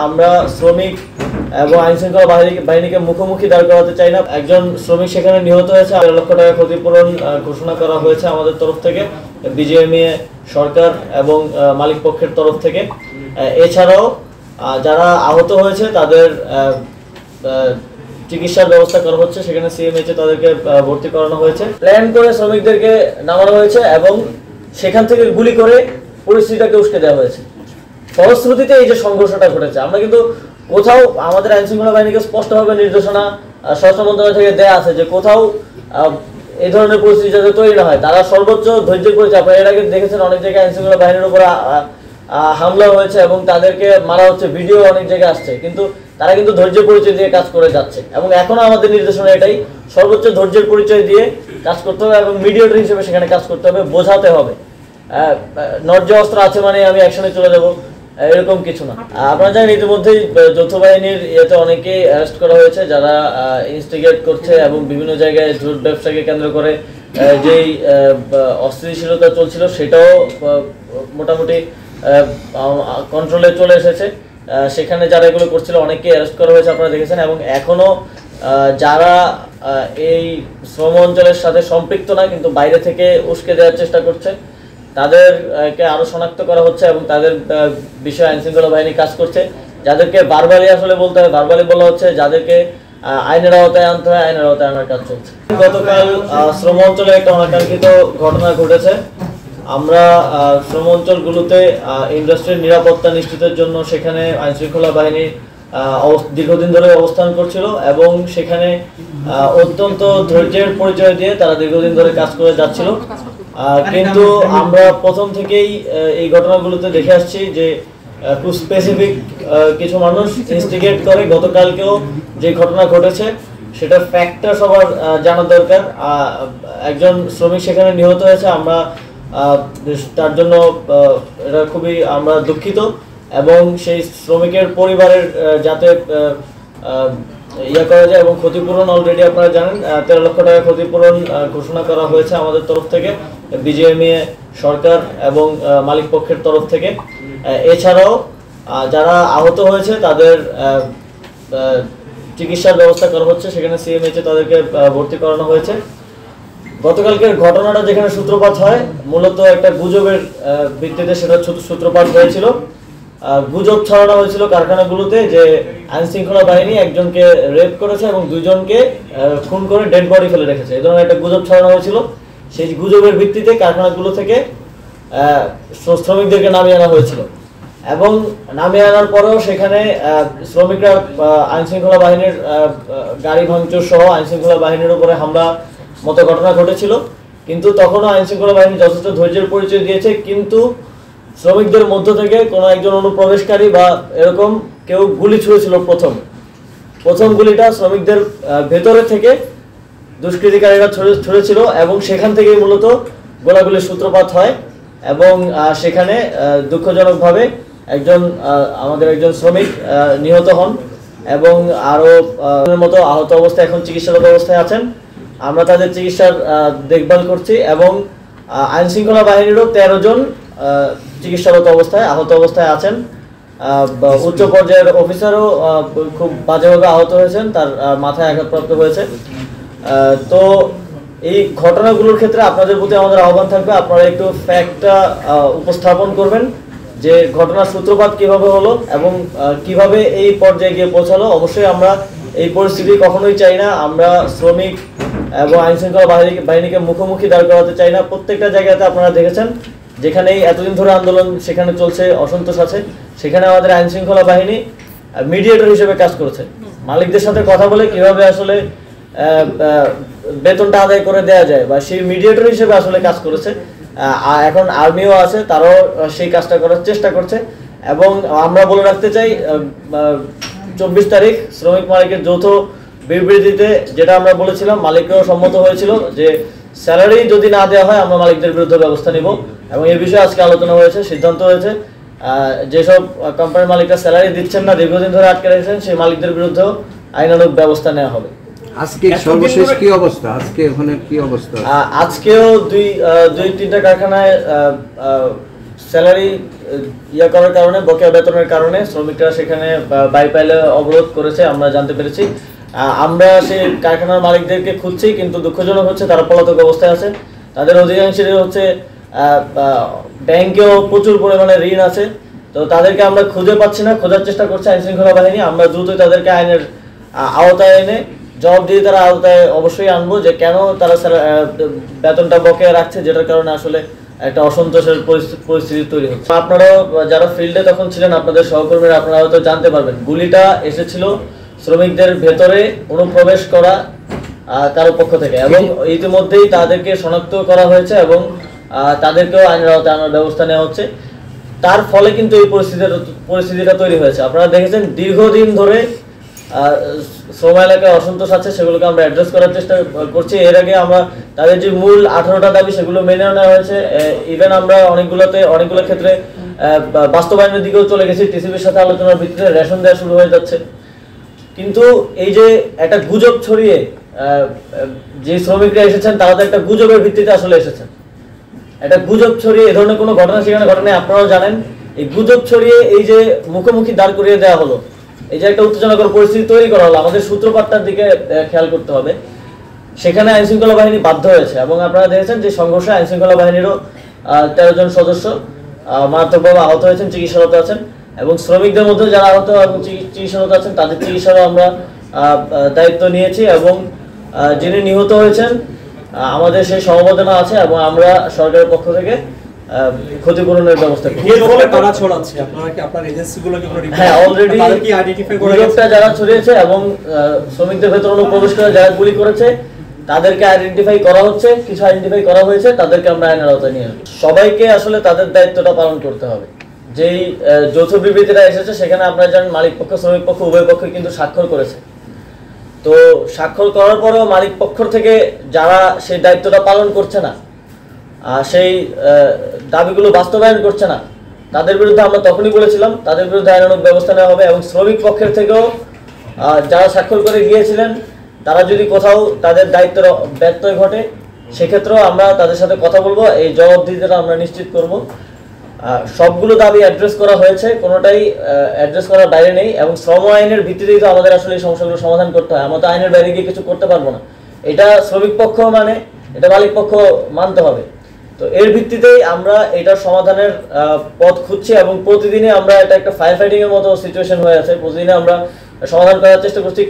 আমরা শ্রমিক এবং আইন শৃঙ্খলা বাহিনীকে মুখোমুখি দাঁড় করাতে চাই না। একজন শ্রমিক সেখানে নিহত হয়েছে, 1.5 লক্ষ টাকা ক্ষতিপূরণ ঘোষণা করা হয়েছে আমাদের তরফ থেকে, বিজিএমইএ সরকার এবং মালিক পক্ষের তরফ থেকে। এছাড়াও যারা আহত হয়েছে তাদের চিকিৎসার ব্যবস্থা করা হচ্ছে, সেখানে সিএমএইচে তাদেরকে ভর্তি করানো হয়েছে। প্ল্যান করে শ্রমিকদেরকে নামানো হয়েছে এবং সেখান থেকে গুলি করে পরিস্থিতিটাকে উস্কে দেওয়া হয়েছে। ফলশ্রুতিতে এই যে সংঘর্ষটা ঘটেছে, আমরা কিন্তু কোথাও আমাদের আইন শৃঙ্খলা বাহিনীকে স্পষ্টভাবে নির্দেশনা স্বরাষ্ট্র মন্ত্রণালয় থেকে দেয়া আছে যে কোথাও এই ধরনের পরিস্থিতি যাতে তৈরি না হয়, তারা সর্বোচ্চ ধৈর্য করেছে। আপনারা এর আগে দেখেছেন অনেক জায়গায় আইন শৃঙ্খলা বাহিনীর উপর হামলা হয়েছে এবং তাদেরকে মারা হচ্ছে, ভিডিও অনেক জায়গায় আসছে, কিন্তু তারা কিন্তু ধৈর্যের পরিচয় দিয়ে কাজ করে যাচ্ছে। এবং এখনো আমাদের নির্দেশনা এটাই, সর্বোচ্চ ধৈর্যের পরিচয় দিয়ে কাজ করতে হবে এবং মিডিয়েটর হিসেবে সেখানে কাজ করতে হবে, বোঝাতে হবে। নর্য অস্ত্র আছে মানে আমি অ্যাকশনে চলে যাব, এরকম কিছু না। আপনারা জানেন ইতিমধ্যেই যৌথ বাহিনীর ইয়েতে অনেকেই অ্যারেস্ট করা হয়েছে যারা ইনস্টিগেট করছে এবং বিভিন্ন জায়গায় জুট ব্যবসাকে কেন্দ্র করে যেই অস্থিতিশীলতা চলছিল সেটাও মোটামুটি কন্ট্রোলে চলে এসেছে। সেখানে যারা এগুলো করছিল অনেককে অ্যারেস্ট করা হয়েছে, আপনারা দেখেছেন। এবং এখনো যারা এই শ্রম অঞ্চলের সাথে সম্পৃক্ত না কিন্তু বাইরে থেকে উস্কে দেওয়ার চেষ্টা করছে তাদেরকে আরো শনাক্ত করা হচ্ছে এবং তাদের বিষয়ে আইন শৃঙ্খলা বাহিনী কাজ করছে। যাদেরকে বারবারই আসলে বলতে হয়, বারবারই বলা হচ্ছে, যাদেরকে আইনের আওতায় আনতে হয় আইনের আওতায় আনার কাজ চলছে। গতকাল শ্রম অঞ্চলে একটা অনাকাঙ্ক্ষিত ঘটনা ঘটেছে। আমরা শ্রম অঞ্চলগুলোতে ইন্ডাস্ট্রির নিরাপত্তা নিশ্চিতের জন্য সেখানে আইন শৃঙ্খলা বাহিনী দীর্ঘদিন ধরে অবস্থান করছিল এবং সেখানে অত্যন্ত ধৈর্যের পরিচয় দিয়ে তারা দীর্ঘদিন ধরে কাজ করে যাচ্ছিল। কিন্তু আমরা প্রথম থেকেই এই ঘটনাগুলোতে দেখে আসছি যে খুব স্পেসিফিক কিছু মানুষ ইনস্টিগেট করে। গতকালকেও যে ঘটনা ঘটেছে সেটা ফ্যাক্টটা সবার জানা দরকার। একজন শ্রমিক সেখানে নিহত হয়েছে, আমরা তার জন্য এটা খুবই আমরা দুঃখিত এবং সেই শ্রমিকের পরিবারের যাতে ইয়ে করা যায় এবং ক্ষতিপূরণ অলরেডি আপনারা জানেন 13 লক্ষ টাকা ক্ষতিপূরণ ঘোষণা করা হয়েছে আমাদের তরফ থেকে, বিজিএমইএ সরকার এবং মালিক পক্ষের তরফ থেকে। এছাড়াও যারা আহত হয়েছে তাদের চিকিৎসার ব্যবস্থা করা হচ্ছে, সেখানে সিএমএইচে তাদেরকে ভর্তি করানো হয়েছে। গতকালকের ঘটনাটা যেখানে সূত্রপাত হয় মূলত একটা গুজবের ভিত্তিতে সেটা সূত্রপাত হয়েছিল। গুজব ছড়ানো হয়েছিল কারখানাগুলোতে যে আইন শৃঙ্খলা বাহিনী একজনকে রেপ করেছে এবং 2 জনকে খুন করে ডেড বডি ফেলে রেখেছে, এই ধরনের একটা গুজব ছড়ানো হয়েছিল। সেই গুজবের ভিত্তিতে কারখানাগুলো থেকে শ্রমিকদেরকে নামিয়ে আনা হয়েছিল এবং নামিয়ে আনার পরেও সেখানে শ্রমিকরা আইন শৃঙ্খলা বাহিনীর গাড়ি ভাঙচুর সহ আইন শৃঙ্খলা বাহিনীর উপরে হামলা মতো ঘটনা ঘটেছিল। কিন্তু তখনও আইন শৃঙ্খলা বাহিনী যথেষ্ট ধৈর্যের পরিচয় দিয়েছে, কিন্তু শ্রমিকদের মধ্য থেকে কোনো একজন অনুপ্রবেশকারী বা এরকম কেউ গুলি ছুঁড়েছিল। প্রথম গুলিটা শ্রমিকদের ভেতরে থেকে দুষ্কৃতিকারীরা ছুঁড়েছিল এবং সেখান থেকেই মূলত গোলাগুলির সূত্রপাত হয় এবং সেখানে দুঃখজনকভাবে আমাদের একজন শ্রমিক নিহত হন এবং আরও মতো আহত অবস্থায় এখন চিকিৎসারত অবস্থায় আছেন। আমরা তাদের চিকিৎসার দেখভাল করছি এবং আইন শৃঙ্খলা বাহিনীরও 13 জন চিকিৎসারত অবস্থায় আহত অবস্থায় আছেন। উচ্চ পর্যায়ের অফিসারও খুব বাজেভাবে আহত হয়েছেন, তার মাথায় আঘাতপ্রাপ্ত হয়েছে। তো এই ঘটনাগুলোর ক্ষেত্রে আপনাদের প্রতি আমাদের আহ্বান থাকবে, আপনারা একটু ফ্যাক্টটা উপস্থাপন করবেন যে ঘটনার সূত্রপাত কিভাবে হলো এবং কিভাবে এই পর্যায়ে গিয়ে পৌঁছালো। অবশ্যই আমরা এই পরিস্থিতি কখনোই চাই না। আমরা শ্রমিক এবং আইন শৃঙ্খলা বাহিনীকে মুখোমুখি দাঁড় করাতে চাই না। প্রত্যেকটা জায়গাতে আপনারা দেখেছেন যেখানেই এতদিন ধরে আন্দোলন সেখানে চলছে, অসন্তোষ আছে, সেখানে আমাদের আইন শৃঙ্খলা বাহিনী মিডিয়েটর হিসেবে কাজ করেছে। মালিকদের সাথে কথা বলে কিভাবে আসলে বেতনটা আদায় করে দেওয়া যায় বা সেই মিডিয়েটর হিসেবে আসলে কাজ করেছে। এখন আর্মিও আছে, তারাও সেই কাজটা করার চেষ্টা করছে। এবং আমরা বলে রাখতে চাই 24 তারিখ শ্রমিক মালিকের যৌথ বিবৃতিতে যেটা আমরা বলেছিলাম, মালিকরাও সম্মত হয়েছিল যে স্যালারি যদি না দেওয়া হয় আমরা মালিকদের বিরুদ্ধে ব্যবস্থা নিব এবং এই বিষয়ে আজকে আলোচনা হয়েছে, সিদ্ধান্ত হয়েছে যেসব কোম্পানির মালিকরা স্যালারি দিচ্ছেন না, দীর্ঘদিন ধরে আটকে রেখেছেন, সেই মালিকদের বিরুদ্ধেও আইনানুগ ব্যবস্থা নেওয়া হবে। আজকে সর্বশেষ কি অবস্থা? আজকে ওখানে কি অবস্থা? আজকেও 2-3টা কারখানায় স্যালারি করার কারণে, বকেয়া বেতনের কারণে শ্রমিকরা সেখানে বাইপাইলে অবরোধ করেছে আমরা জানতে পেরেছি। আমরা সেই কারখানার মালিকদেরকে খুঁজছি, কিন্তু দুঃখজনক হচ্ছে তারা পলাতক অবস্থায় আছে। তাদের অধিকাংশেরই হচ্ছে ব্যাংকেও প্রচুর পরিমাণে ঋণ আছে। তো তাদেরকে আমরা খুঁজে পাচ্ছি না, খোঁজার চেষ্টা করছে আইন শৃঙ্খলা বাহিনী। আমরা দ্রুতই তাদেরকে আইনের আওতায় এনে জবাব দিয়ে তারা আওতায় অবশ্যই আনবো, যে কেন তারা বেতনটা বকেয়া রাখছে, যেটার কারণে আসলে একটা অসন্তোষের পরিস্থিতি তৈরি হচ্ছে। আপনারাও যারা ফিল্ডে তখন ছিলেন, আপনাদের সহকর্মীরা, আপনারা হয়তো জানতে পারবেন, গুলিটা এসেছিল শ্রমিকদের ভেতরে অনুপ্রবেশ করা কারো পক্ষ থেকে, এবং ইতিমধ্যেই তাদেরকে শনাক্ত করা হয়েছে এবং তাদেরকেও আইনের আওতায় আনার ব্যবস্থা নেওয়া হচ্ছে। তার ফলে কিন্তু এই পরিস্থিতিটা তৈরি হয়েছে। আপনারা দেখেছেন দীর্ঘদিন ধরে শ্রম এলাকায় অসন্তোষ আছে, সেগুলোকে আমরা অ্যাড্রেস করার চেষ্টা করছি। এর আগে আমরা তাদের যে মূল 18টা দাবি সেগুলো মেনে নেওয়া হয়েছে। ইভেন আমরা অনেকগুলো ক্ষেত্রে বাস্তবায়নের দিকেও চলে গেছি। টিসিবির সাথে আলোচনার ভিত্তিতে রেশন দেওয়া শুরু হয়ে যাচ্ছে। কিন্তু এই যে একটা গুজব ছড়িয়ে যে শ্রমিকরা এসেছেন, তারা তো একটা গুজবের ভিত্তিতে আসলে এসেছেন। একটা গুজব ছড়িয়ে এ ধরনের কোনো ঘটনা সেখানে ঘটনায় আপনারাও জানেন। এই গুজব ছড়িয়ে এই যে মুখোমুখি দাঁড় করিয়ে দেওয়া হলো, এই যে একটা উত্তেজনাকর পরিস্থিতি তৈরি করা হলো, আমাদের সূত্রপাতটার দিকে খেয়াল করতে হবে। সেখানে আইন শৃঙ্খলা বাহিনী বাধ্য হয়েছে, এবং আপনারা দেখেছেন যে সংঘর্ষে আইন শৃঙ্খলা বাহিনীরও 13 জন সদস্য মারাত্মকভাবে আহত হয়েছেন, চিকিৎসারত আছেন। এবং শ্রমিকদের মধ্যে যারা আহত এবং চিকিৎসারত আছেন, তাদের চিকিৎসারও আমরা দায়িত্ব নিয়েছি, এবং যিনি নিহত হয়েছেন আমাদের সেই সমবেদনা আছে, এবং আমরা সরকারের পক্ষ থেকে ক্ষতিপূরণের ব্যবস্থা করব। হ্যাঁ, অলরেডি গুজবটা যারা ছড়িয়েছে এবং শ্রমিকদের ভেতরে অনুপ্রবেশ করে যারা গুলি করেছে তাদেরকে আইডেন্টিফাই করা হচ্ছে, কিছু আইডেন্টিফাই করা হয়েছে, তাদেরকে আমরা আইনের আওতায় নিয়ে আসবো। সবাইকে আসলে তাদের দায়িত্বটা পালন করতে হবে। যেই যৌথ বিবৃতিটা এসেছে সেখানে আপনারা জানেন মালিক পক্ষ শ্রমিক পক্ষ উভয় পক্ষ কিন্তু স্বাক্ষর করেছে। তো স্বাক্ষর করার পরেও মালিক পক্ষ থেকে যারা সেই দায়িত্বটা পালন করছে না, সেই দাবিগুলো বাস্তবায়ন করছে না, তাদের বিরুদ্ধে আমরা তখনই বলেছিলাম তাদের বিরুদ্ধে আইনানুগ ব্যবস্থা নেওয়া হবে। এবং শ্রমিক পক্ষের থেকেও যারা স্বাক্ষর করে গিয়েছিলেন, তারা যদি কোথাও তাদের দায়িত্বের ব্যত্যয় ঘটে, সেক্ষেত্রেও আমরা তাদের সাথে কথা বলবো, এই জবাবদিহিতা আমরা নিশ্চিত করব। সবগুলো দাবি অ্যাড্রেস করা হয়েছে, কোনোটাই অ্যাড্রেস করার বাইরে নেই। এবং শ্রম আইনের ভিত্তিতেই তো আমাদের আসলে এই সমস্যাগুলো সমাধান করতে হয়, আমরা তো আইনের বাইরে গিয়ে কিছু করতে পারবো না। এটা শ্রমিক পক্ষ মানে এটা মালিক পক্ষ মানতে হবে। তো এর ভিত্তিতেই আমরা এটার সমাধানের পথ খুঁজছি, এবং প্রতিদিনে আমরা এটা একটা ফায়ার ফাইটিং এর মতো সিচুয়েশন হয়ে আছে, প্রতিদিনে আমরা সমাধান করার চেষ্টা করছি।